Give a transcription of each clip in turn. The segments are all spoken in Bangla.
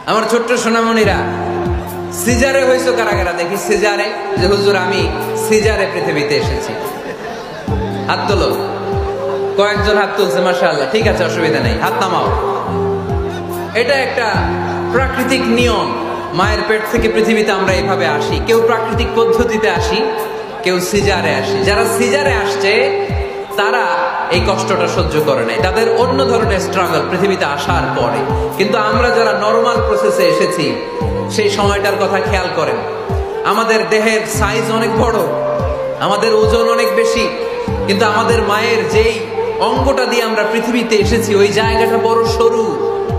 আমার ছোট্ট সোনামণিরা, সিজারে হয়েছে কারা কারা দেখি? সিজারে, যে হুজুর আমি সিজারে পৃথিবীতে এসেছি, হাত তোলো। কয়েকজন হাত তুলছে, মাশাআল্লাহ, ঠিক আছে, অসুবিধা নেই, হাত নামাও। এটা একটা প্রাকৃতিক নিয়ম। মায়ের পেট থেকে পৃথিবীতে আমরা এইভাবে আসি। কেউ প্রাকৃতিক পদ্ধতিতে আসি, কেউ সিজারে আসি। যারা সিজারে আসছে তারা এই কষ্টটা সহ্য করে নাই, তাদের অন্য ধরনের স্ট্রাগল পৃথিবীতে আসার পরে। কিন্তু আমরা যারা নরমাল প্রসেসে এসেছি সেই সময়টার কথা খেয়াল করেন। আমাদের দেহের সাইজ অনেক বড়, আমাদের ওজন অনেক বেশি, কিন্তু আমাদের মায়ের যেই অঙ্গটা দিয়ে আমরা পৃথিবীতে এসেছি ওই জায়গাটা বড় সরু।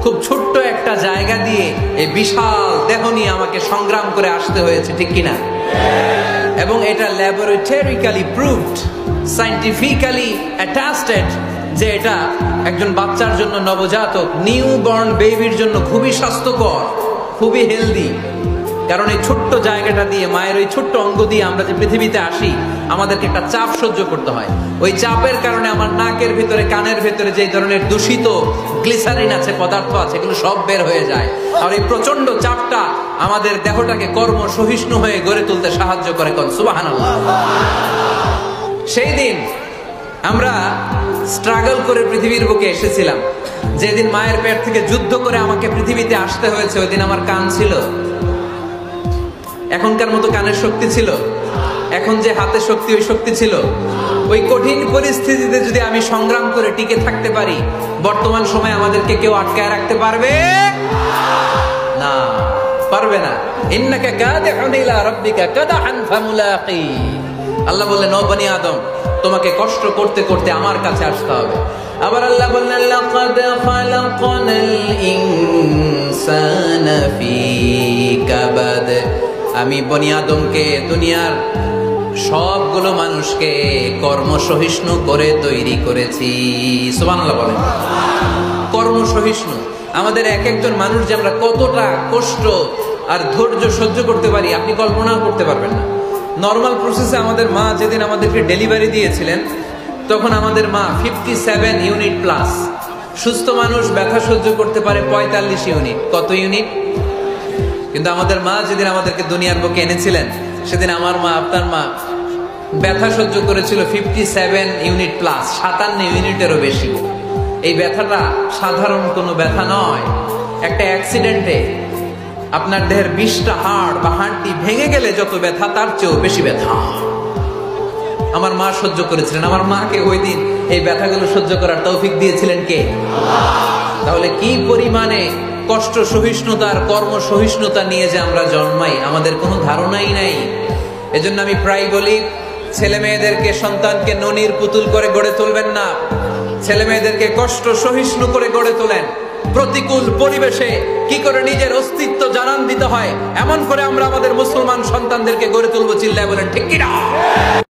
খুব ছোট্ট একটা জায়গা দিয়ে এই বিশাল দেহ নিয়ে আমাকে সংগ্রাম করে আসতে হয়েছে, ঠিক কিনা? এবং এটা ল্যাবরেটরিক্যালি প্রুভড, সায়েন্টিফিক্যালি অ্যাটাস্টেড যে এটা একজন বাচ্চার জন্য, নবজাতক নিউ বর্ন বেবির জন্য খুবই স্বাস্থ্যকর, খুবই হেলদি। কারণ এই ছোট্ট জায়গাটা দিয়ে, মায়ের ওই ছোট্ট অঙ্গ দিয়ে আমরা যে পৃথিবীতে আসি, আমাদেরকে একটা চাপ সহ্য করতে হয়। ওই চাপের কারণে আমার নাকের ভিতরে, কানের ভিতরে যে ধরনের দূষিত গ্লিসারিন আছে, পদার্থ আছে, এগুলো সব বের হয়ে যায়। আর এই প্রচন্ড চাপটা আমাদের দেহটাকে কর্ম সহিষ্ণু হয়ে গড়ে তুলতে সাহায্য করে। কোন সুবহানাল্লাহ। সেই দিন আমরা স্ট্রাগল করে পৃথিবীর বুকে এসেছিলাম। যেদিন মায়ের পেট থেকে যুদ্ধ করে আমাকে পৃথিবীতে আসতে হয়েছে, ওই দিন আমার কান ছিল? এখনকার মতো কানের শক্তি ছিল? এখন যে হাতের শক্তি, ওই শক্তি ছিল? ওই কঠিন পরিস্থিতিতে যদি আমি সংগ্রাম করে টিকে থাকতে পারি, বর্তমান সময়ে আমাদেরকে কেউ আটকায় রাখতে পারবে না, পারবে না। ইন্নাকা কাদিহুন ইলা রাব্বিকা কাদহান ফামুলাকি। আল্লাহ বললেন, ও বনি আদম, তোমাকে কষ্ট করতে করতে আমার কাছে আসতে হবে। আবার আল্লাহ বললেন, লাকাদ খালাকনাল ইনসানা ফি কাবাদ। আমি বনি আদমকে, দুনিয়ার সবগুলো মানুষকে কর্মসহিষ্ণু করে তৈরি করেছি। সুবহানাল্লাহ বলেন। কর্মসহিষ্ণু। আমাদের এক একজন মানুষ যে আমরা কতটা কষ্ট আর ধৈর্য সহ্য করতে পারি আপনি কল্পনাও করতে পারবেন না। নর্মাল প্রসেসে আমাদের মা যেদিন আমাদেরকে ডেলিভারি দিয়েছিলেন, তখন আমাদের মা 57 ইউনিট প্লাস। সুস্থ মানুষ ব্যথা সহ্য করতে পারে 45 ইউনিট। কত ইউনিট? কিন্তু আমাদের মা যেদিন আমাদেরকে দুনিয়ার বুকে এনেছিলেন, সেদিন আমার মা, আপনার মা ব্যথা সহ্য করেছিল 57 ইউনিট প্লাস, 57 ইউনিটেরও বেশি। এই ব্যথাটা সাধারণ কোনো ব্যথা নয়। একটা অ্যাক্সিডেন্টে আপনার দেহের 20টা হাড় বা হাড়টি ভেঙে গেলে যত ব্যথা, তার চেয়েও বেশি ব্যথা আমার মা সহ্য করেছিলেন। আমার মাকে ওই দিন এই ব্যথাগুলো সহ্য করার তৌফিক দিয়েছিলেন কে? তাহলে কি পরিমাণে কষ্ট সহিষ্ণুতার, কর্ম সহিষ্ণুতা নিয়ে যে আমরা জন্মাই, আমাদের কোনো ধারণাই নাই। এজন্য আমি প্রায় বলি, ছেলে মেয়েদেরকে, সন্তানকে ননির পুতুল করে গড়ে তুলবেন না। ছেলে মেয়েদেরকে কষ্ট সহিষ্ণু করে গড়ে তোলেন। প্রতিকূল পরিবেশে কি করে নিজের অস্তিত্ব জানান দিতে হয়, এমন করে আমরা আমাদের মুসলমান সন্তানদেরকে গড়ে তুলবো। চিল্লায় বলেন ঠিক কিনা?